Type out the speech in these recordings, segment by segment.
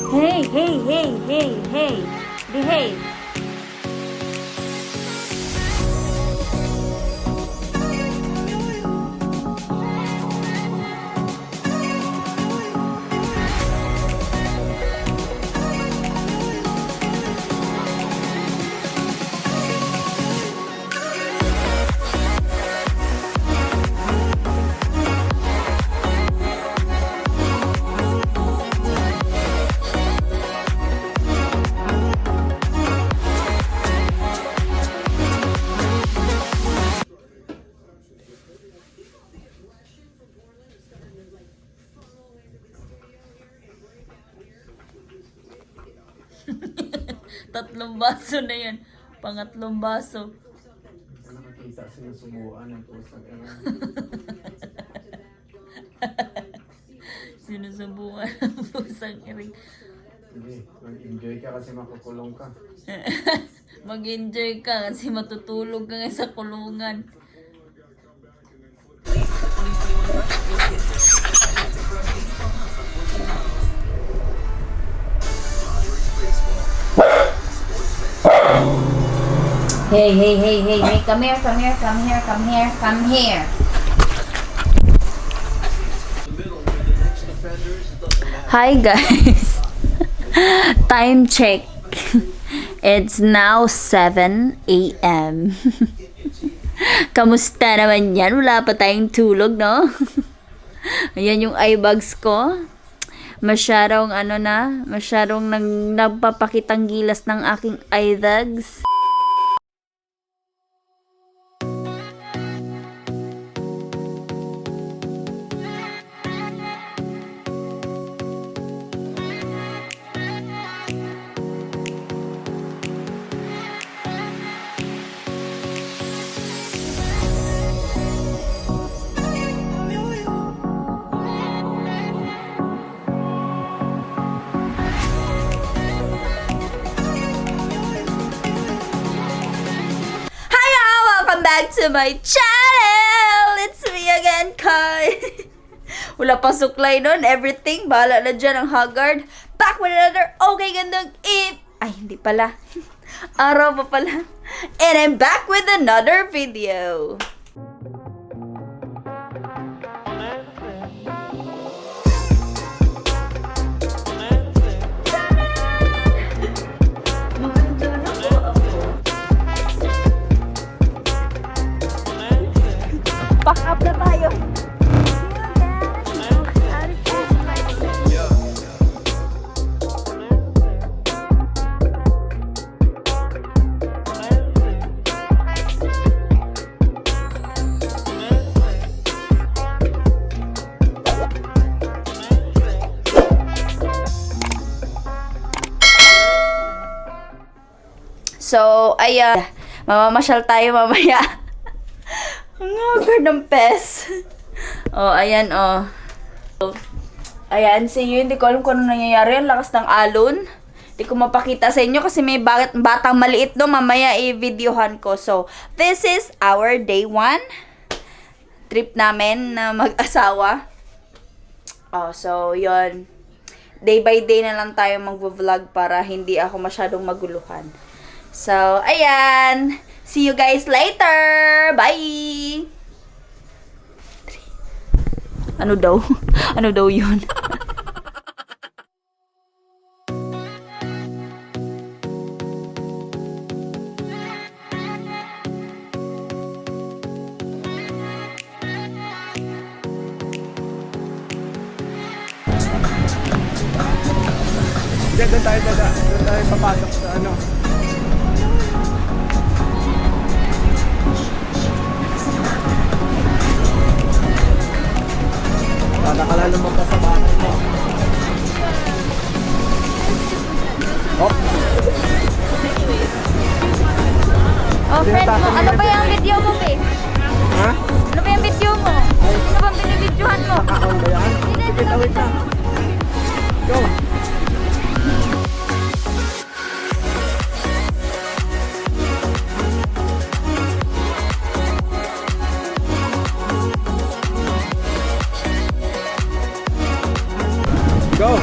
Hey, hey, hey, hey, hey. Behave. Tatlong baso na yan. Pangatlong baso. Nakakita sinusubuan ng pusang ewan. Sinusubukan ang pusang iring. Sige, mag-enjoy ka kasi makukulong ka. Mag-enjoy ka kasi matutulog ka nga sa kulungan. Hey, hey, hey, hey, hey, come here, come here, come here, come here, come here. Hi guys. Time check. It's now 7 a.m. Kamusta naman yan? Wala pa tayong tulog, no? Ayan yung eye bags ko. Masyadong masyadong nagpapakitang gilas ng aking eye bags. Back to my channel! It's me again, Kai! Wala pa suklay nun, everything. Bahala na dyan ang haggard. Back with another okay gandang Ay, hindi pala. Araw pa pala. And I'm back with another video. Pack up na tayo. So, ayan. Mamamasyal tayo mamaya. Ang haggard ng pes. Oh, ayan, oh. So, ayan, see you. Hindi ko alam kung ano nangyayari. Ang lakas ng alon. Hindi ko mapakita sa inyo kasi may batang maliit no. Mamaya i-videohan ko. So, this is our day 1. Trip namin na mag-asawa. Oh, so, yun. Day by day na lang tayo mag-vlog para hindi ako masyadong maguluhan. So, ayan. See you guys later. Bye! Ano daw? Ano daw yun? Doon tayo papasok sa ano. Nakalala mo pa sa bahay mo. Oh. Oh, friend mo, ano ba yung video mo, babe? Ha? Ano ba yung video mo? Ano ba binibidyohan mo? Naka-on ba yan? Sige, tawid na. Go! Go!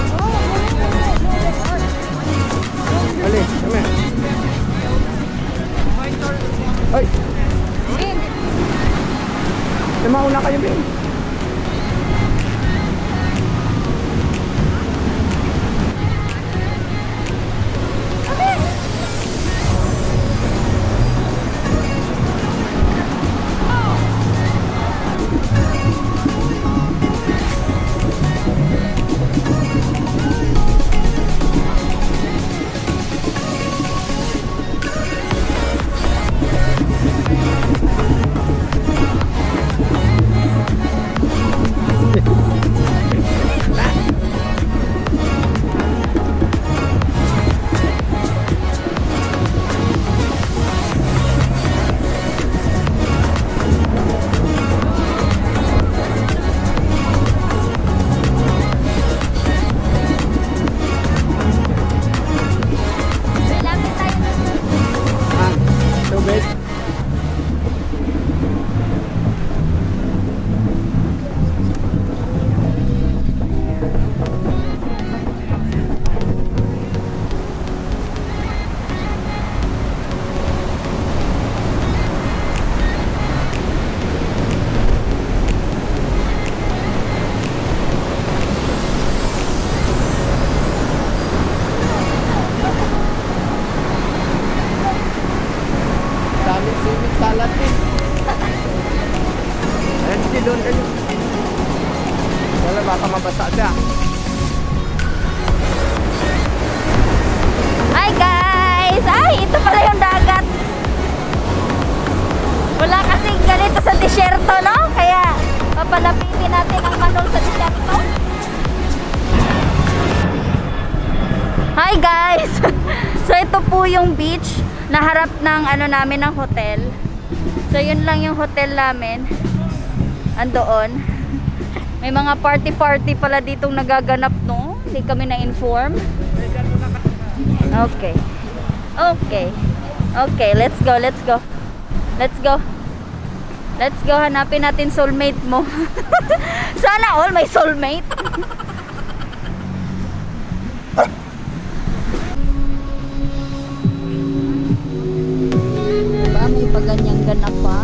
Hi guys! So ito po yung beach na harap ng ano namin ng hotel. So yun lang yung hotel namin. Andoon. May mga party-party pala ditong nagaganap, no? Hindi kami na-inform. Okay. Okay. Okay, let's go, let's go. Let's go. Let's go, hanapin natin soulmate mo. Sana all may soulmate. Diba, may paganyang ganap pa.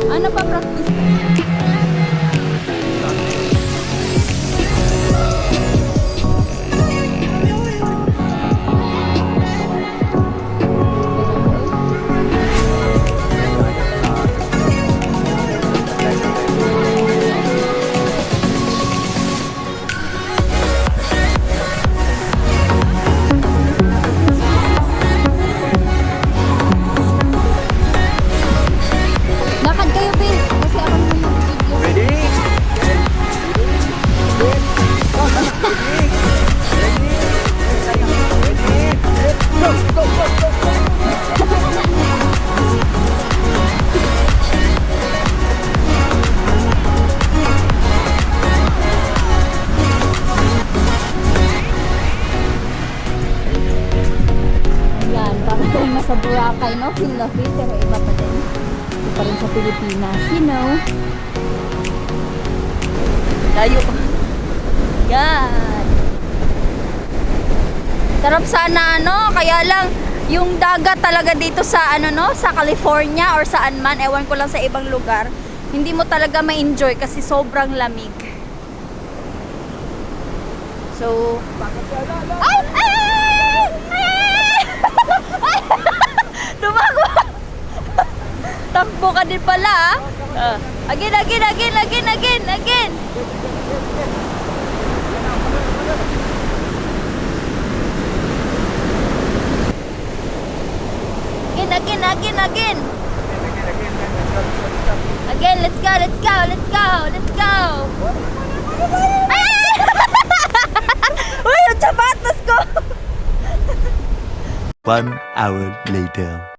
Ano pa practice? Lakad kayo, babe. Kasi ako naman mag-video. Ayan, parang tayo nasa Boracay, no? Feel na feel, pero iba pa din. Ito pa rin sa Pilipinas, you know. Layo. Yan. Sarap sana, ano? Kaya lang, yung dagat talaga dito sa, ano, no? Sa California or saan man, ewan ko lang sa ibang lugar, hindi mo talaga ma-enjoy kasi sobrang lamig. So, ay! Ay! Ay! Tumago! Takbo ka din pala, ah. Again, again, again, again, again, again. Again, again, again. Again, let's go, let's go, let's go, let's go. Ay! Uy, yung sapatos ko. 1 hour later.